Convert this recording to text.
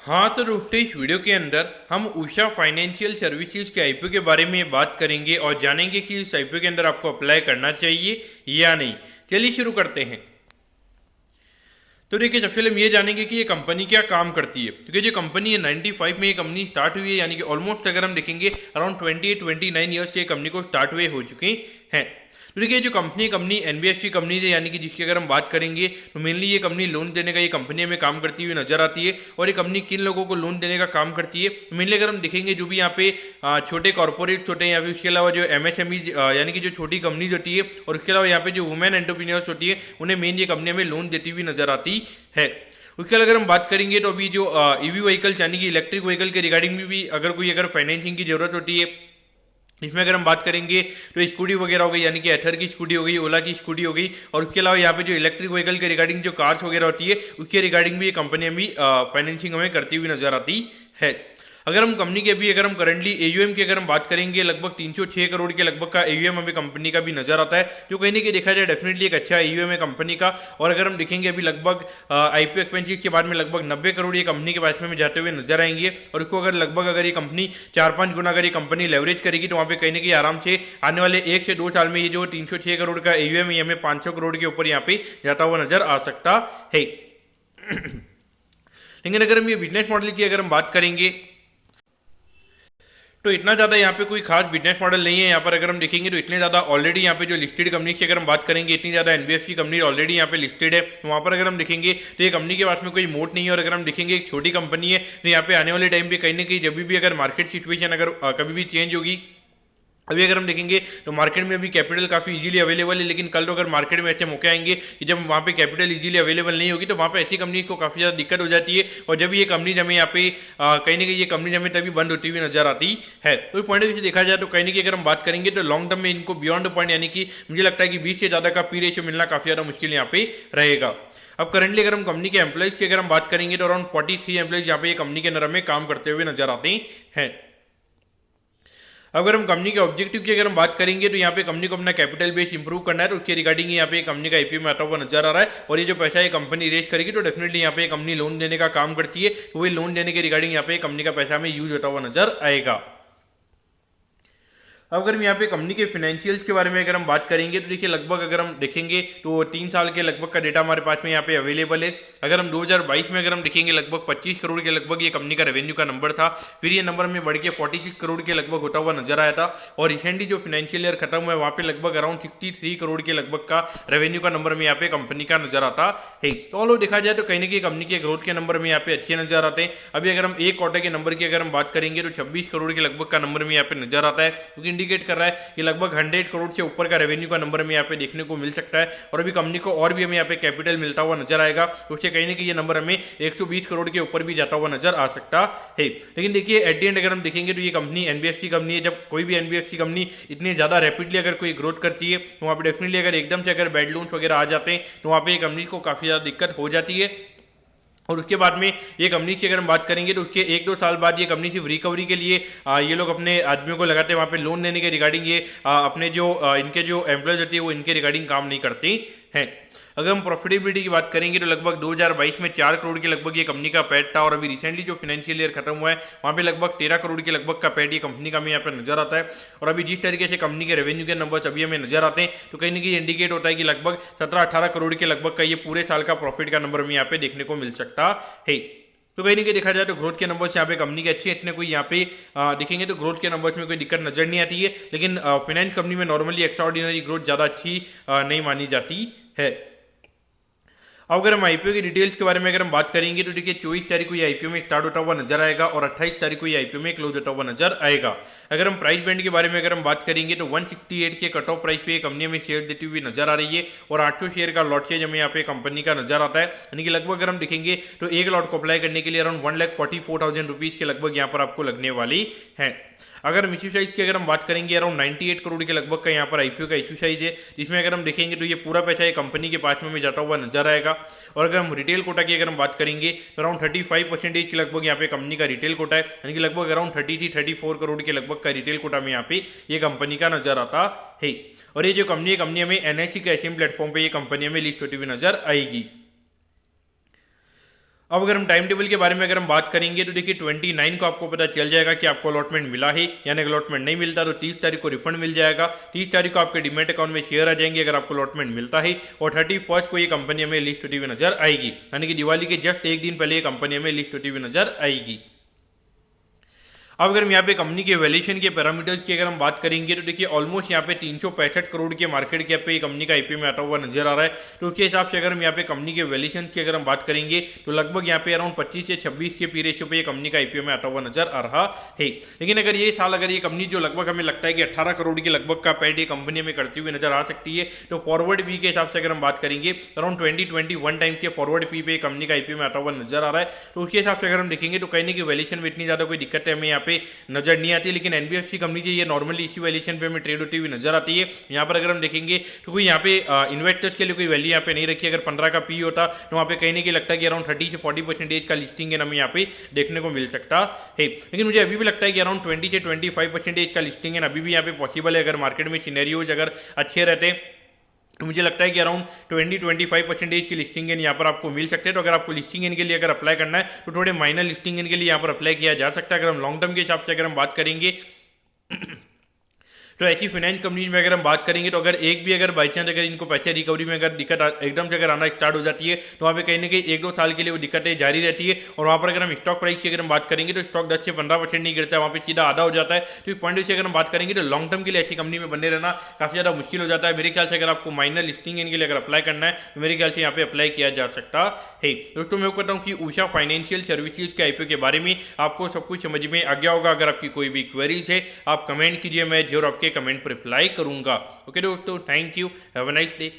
हाँ तो दोस्तों, इस वीडियो के अंदर हम उषा फाइनेंशियल सर्विसेज के आईपीओ के बारे में बात करेंगे और जानेंगे कि इस आईपीओ के अंदर आपको अप्लाई करना चाहिए या नहीं। चलिए शुरू करते हैं। तो देखिए, सबसे पहले हम ये जानेंगे कि ये कंपनी क्या काम करती है, क्योंकि जो कंपनी है 95 में ये कंपनी स्टार्ट हुई है, यानी कि ऑलमोस्ट अगर हम देखेंगे अराउंड 29 ईयर्स ये कंपनी को स्टार्ट हुए हो चुके हैं। तो देखिए, जो कंपनी एनबीएफसी कंपनी है, यानी कि जिसकी अगर हम बात करेंगे तो मेनली ये कंपनी लोन देने का ये कंपनी हमें काम करती हुई नजर आती है। और ये कंपनी किन लोगों को लोन देने का काम करती है, मेनली अगर हम देखेंगे जो भी यहाँ पे छोटे कॉर्पोरेट छोटे, या फिर उसके अलावा जो एमएसएमई यानी कि जो छोटी कंपनीज होती है, और उसके अलावा यहाँ पे जो वुमेन एंटरप्रेन्योर्स होती है, उन्हें मेन ये कंपनी हमें लोन देती हुई नजर आती है। उसके अलावा अगर हम बात करेंगे तो अभी जो ईवी व्हीकल्स यानी कि इलेक्ट्रिक व्हीकल के रिगार्डिंग में भी अगर फाइनेंसिंग की जरूरत होती है, इसमें अगर हम बात करेंगे तो स्कूटी वगैरह हो गई, यानी कि एथर की स्कूटी हो गई, ओला की स्कूटी हो गई, और उसके अलावा यहाँ पे जो इलेक्ट्रिक व्हीकल के रिगार्डिंग जो कार्स वगैरह होती है, उसके रिगार्डिंग भी ये कंपनी अभी फाइनेंसिंग हमें करती हुई नजर आती है। अगर हम कंपनी के अभी अगर हम करंटली एयूएम की अगर हम बात करेंगे, लगभग 306 करोड़ के लगभग का एयूएम हमें कंपनी का भी नजर आता है, जो कहीं ना कहीं देखा जाए डेफिनेटली एक अच्छा एयूएम है कंपनी का। और अगर हम देखेंगे अभी लगभग आईपीओ एक्सपेंसिस के बाद में लगभग 90 करोड़ ये कंपनी के पास में जाते हुए नजर आएंगे। और इसको अगर ये कंपनी 4-5 गुना अगर ये कंपनी लेवरेज करेगी, तो वहाँ पे कहीं ना कहीं आराम से आने वाले 1 से 2 साल में ये जो 306 करोड़ का एयूएम है, हमें 500 करोड़ के ऊपर यहाँ पे जाता हुआ नजर आ सकता है। लेकिन अगर हम ये बिजनेस मॉडल की अगर हम बात करेंगे तो इतना ज़्यादा यहाँ पे कोई खास बिजनेस मॉडल नहीं है। यहाँ पर अगर हम देखेंगे तो इतने ज़्यादा ऑलरेडी यहाँ पे जो लिस्टेड कंपनी की अगर हम बात करेंगे, इतनी ज़्यादा एनबीएफसी कंपनी ऑलरेडी यहाँ पे लिस्टेड है। तो वहाँ पर अगर हम देखेंगे तो ये कंपनी के पास में कोई मोट नहीं है। और अगर हम देखेंगे एक छोटी कंपनी है, तो यहाँ पे आने वाले टाइम पे कहीं ना कहीं जब भी अगर मार्केट सिचुएशन अगर कभी भी चेंज होगी, अभी अगर हम देखेंगे तो मार्केट में अभी कैपिटल काफ़ी इजीली अवेलेबल है, लेकिन कल तो अगर मार्केट में ऐसे मौके आएंगे कि जब वहाँ पे कैपिटल इजीली अवेलेबल नहीं होगी, तो वहाँ पे ऐसी कंपनी को काफ़ी ज़्यादा दिक्कत हो जाती है। और जब ये कंपनी हमें यहाँ पे कहीं ना कहीं ये कंपनी हमें तभी बंद होती हुई नजर आती है। तो इस पॉइंट ऑफ व्यू से देखा जाए तो कहीं ना कहीं अगर हम बात करेंगे तो लॉन्ग टर्म में इनको बियॉन्ड पॉइंट, यानी कि मुझे लगता है कि 20 से ज़्यादा का पी रेशियो मिलना काफ़ी ज़्यादा मुश्किल यहाँ पे रहेगा। अब करंटली अगर हम कंपनी के एम्प्लॉइज की अगर हम बात करेंगे तो अराउंड 43 एम्प्लॉइज यहाँ पे ये कंपनी के अंदर हमें काम करते हुए नजर आते हैं। अगर हम कंपनी के ऑब्जेक्टिव की अगर हम बात करेंगे तो यहाँ पे कंपनी को अपना कैपिटल बेस इंप्रूव करना है, तो उसके रिगार्डिंग यहाँ पे कंपनी का आईपीओ में आता हुआ नजर आ रहा है। और ये जो पैसा ये कंपनी रेज करेगी, तो डेफिनेटली यहाँ पे कंपनी लोन देने का काम करती है, तो वही लोन देने के रिगार्डिंग यहाँ पे कंपनी का पैसा हमें यूज होता हुआ नजर आएगा। अब अगर हम यहाँ पे कंपनी के फाइनेंशियल्स के बारे में अगर हम बात करेंगे तो देखिए, लगभग अगर हम देखेंगे तो 3 साल के लगभग का डेटा हमारे पास में यहाँ पे अवेलेबल है। अगर हम 2022 में अगर हम देखेंगे लगभग 25 करोड़ के लगभग ये कंपनी का रेवेन्यू का नंबर था, फिर ये नंबर में बढ़ के 46 करोड़ के लगभग होता हुआ नजर आया था। और रिसेंटली जो फाइनेंशियल ईयर खत्म हुआ है, वहाँ पे लगभग अराउंड 63 करोड़ के लगभग का रेवेन्यू का नंबर में यहाँ पे कंपनी का नजर आता है। तो ऑल देखा जाए तो कहीं ना कहीं कंपनी के ग्रोथ के नंबर में यहाँ पे अच्छे नजर आते हैं। अभी अगर हम एक क्वार्टर के नंबर की अगर हम बात करेंगे तो 26 करोड़ के लगभग का नंबर में यहाँ पे नजर आता है, क्योंकि इंडिकेट कर रहा है कि लगभग 100 करोड़ से ऊपर का रेवेन्यू का नंबर में यहाँ पे देखने को मिल सकता है। और अभी कंपनी को और भी हमें यहाँ पे कैपिटल मिलता हुआ नजर आएगा, तो उससे कहीं ना कहीं ये नंबर हमें 120 करोड़ के ऊपर भी जाता हुआ नजर आ सकता है। लेकिन देखिए, एट दी एंड अगर हम देखेंगे तो ये कंपनी एनबीएफसी कंपनी है। जब कोई भी एनबीएफसी कंपनी इतनी ज़्यादा रैपिडली अगर कोई ग्रोथ करती है, तो वहाँ पर डेफिनेटली अगर एकदम से अगर बैड लोन्स वगैरह आ जाते हैं, तो वहाँ पर कंपनी को काफ़ी ज़्यादा दिक्कत हो जाती है। और उसके बाद में ये कंपनी की अगर हम बात करेंगे तो उसके 1-2 साल बाद ये कंपनी सिर्फ रिकवरी के लिए ये लोग अपने आदमियों को लगाते हैं वहाँ पे लोन देने के रिगार्डिंग। ये अपने जो इनके जो एम्प्लॉयज होती है वो इनके रिगार्डिंग काम नहीं करते हैं। अगर हम प्रॉफिटेबिलिटी की बात करेंगे तो लगभग 2022 में 4 करोड़ के लगभग ये कंपनी का पैट था। और अभी रिसेंटली जो फाइनेंशियल ईयर खत्म हुआ है, वहाँ पे लगभग 13 करोड़ के लगभग का पैट ये कंपनी का हमें यहाँ पर नजर आता है। और अभी जिस तरीके से कंपनी के रेवेन्यू के नंबर्स अभी हमें नजर आते हैं, तो कहीं ना कहीं इंडिकेट होता है कि लगभग 17-18 करोड़ के लगभग का ये पूरे साल का प्रॉफिट का नंबर हमें यहाँ पे देखने को मिल सकता है। तो कहीं ना कहीं देखा जाए तो ग्रोथ के नंबर्स यहाँ पे कंपनी के अच्छे हैं, इतने कोई यहाँ पे देखेंगे तो ग्रोथ के नंबर्स में कोई दिक्कत नजर नहीं आती है। लेकिन फाइनेंस कंपनी में नॉर्मली एक्स्ट्रा ऑर्डिनरी ग्रोथ ज़्यादा अच्छी नहीं मानी जाती है। अब अगर हम आईपीओ की डिटेल्स के बारे में अगर हम बात करेंगे तो देखिए, 24 तारीख को ये आईपीओ में स्टार्ट होता हुआ नजर आएगा और 28 तारीख को ये आईपीओ में क्लोज होता हुआ नजर आएगा। अगर हम प्राइस बैंड के बारे में अगर हम बात करेंगे तो 168 के कट ऑफ प्राइस पे कंपनी में शेयर देती हुई नजर आ रही है। और 800 शेयर का लॉट शेयर हमें यहाँ पे कंपनी का नजर आता है, यानी कि लगभग अगर हम देखेंगे तो एक लॉट को अप्लाई करने के लिए अराउंड 1,44,000 रुपीज़ के लगभग यहाँ पर आपको लगने वाली है। अगर हम इश्यू साइज की अगर हम बात करेंगे, अराउंड 98 करोड़ के लगभग का यहाँ पर आईपीओ का इश्यू साइज है, जिसमें अगर हम देखेंगे तो ये पूरा पैसा ये कंपनी के पास में जाता हुआ नजर आएगा। और अगर हम रिटेल कोटा की अगर हम बात करेंगे तो अराउंड 35% के लगभग यहाँ पे कंपनी का रिटेल कोटा है, यानी कि लगभग अराउंड 33-34 करोड़ के लगभग का रिटेल कोटा में यहाँ पे ये कंपनी का नजर आता है। और ये जो कंपनी हमें एनआईसी के एसएम प्लेटफॉर्म पे ये कंपनी हमें लिस्ट होती हुई नजर आएगी। अब अगर हम टाइम टेबल के बारे में अगर हम बात करेंगे तो देखिए 29 को आपको पता चल जाएगा कि आपको अलॉटमेंट मिला है, यानी अलॉटमेंट नहीं मिलता तो 30 तारीख को रिफंड मिल जाएगा। 30 तारीख को आपके डीमैट अकाउंट में शेयर आ जाएंगे अगर आपको अलॉटमेंट मिलता है, और 31 को ये कंपनी हमें लिस्ट होती हुई नजर आएगी, यानी कि दिवाली के जस्ट एक दिन पहले ये कंपनी हमें लिस्ट होती हुई नजर आएगी। अब अगर हम यहाँ पे कंपनी के वैल्यूएशन के पैरामीटर्स की अगर हम बात करेंगे तो देखिए ऑलमोस्ट यहाँ पे 365 करोड़ के मार्केट कैप पे कंपनी का आईपीओ में आता हुआ नजर आ रहा है। तो उसके हिसाब से अगर हम यहाँ पे कंपनी के वैल्यूएशन की अगर हम बात करेंगे तो लगभग यहाँ पे अराउंड 25 से 26 के पी रेशियो पे ये कंपनी का आईपीओ में आता हुआ नजर आ रहा है। लेकिन अगर ये साल अगर ये कंपनी जो लगभग हमें लगता है कि 18 करोड़ के लगभग का पैट ये कंपनी में करती हुई नजर आ सकती है, तो फॉरवर्ड पी के हिसाब से अगर हम बात करेंगे अराउंड 20-21 टाइम के फॉरवर्ड पी पे कंपनी का आईपीओ में आता हुआ नजर आ रहा है। तो उसके हिसाब से अगर हम देखेंगे तो कहने की वैल्यूएशन में इतनी ज्यादा कोई दिक्कत है हमें यहाँ पे नजर नहीं आती, लेकिन एनबीएफसी कंपनी जो ये नॉर्मली इसी वैल्यूएशन पे हमें ट्रेड होती हुई नजर आती है। यहाँ पर अगर हम देखेंगे तो कोई यहाँ पे इन्वेस्टर्स के लिए कोई वैल्यू यहाँ पे नहीं रखी। अगर 15 का पी होता तो वहाँ पे कहने की लगता है कि अराउंड 30 से 40% का लिस्टिंग हमें यहाँ पे देखने को मिल सकता है, लेकिन मुझे अभी भी लगता है कि अराउंड 20 से 25% का लिस्टिंग है अभी भी यहाँ पे पॉसिबल है। अगर मार्केट में सिनेरियोज अगर अच्छे रहते तो मुझे लगता है कि अराउंड 20-25% की लिस्टिंग यहाँ पर आपको मिल सकते हैं। तो अगर आपको लिस्टिंग के लिए अगर अप्लाई करना है तो थोड़े माइनर लिस्टिंग के लिए यहाँ पर अप्लाई किया जा सकता है। अगर हम लॉन्ग टर्म के हिसाब से अगर हम बात करेंगे तो ऐसी फाइनेंस कंपनीज में अगर हम बात करेंगे तो अगर एक भी अगर बाई चांस अगर इनको पैसे रिकवरी में अगर दिक्कत एकदम से अगर आना स्टार्ट हो जाती है तो वहाँ पे कहीं ना कहीं 1-2 साल के लिए वो दिक्कतें जारी रहती है। और वहाँ पर अगर हम स्टॉक प्राइस की अगर हम बात करेंगे तो स्टॉक 10 से 15% नहीं गिरता है, वहाँ पे सीधा आधा हो जाता है। तो इस पॉइंट से अगर हम बात करेंगे तो लॉन्ग टर्म के लिए ऐसी कंपनी में बने रहना काफ़ी ज़्यादा मुश्किल हो जाता है। मेरे ख्याल से अगर आपको माइनर लिस्टिंग के लिए अगर अप्लाई करना है तो मेरे ख्याल से यहाँ पे अप्लाई किया जा सकता है। दोस्तों मैं कहता हूँ कि उषा फाइनेंशियल सर्विसेज के आईपीओ के बारे में आपको सब कुछ समझ में आ गया होगा। अगर आपकी कोई भी क्वेरीज है आप कमेंट कीजिए, मैं जरूर आपके कमेंट पर रिप्लाई करूंगा। ओके दोस्तों, thank you, have a nice day.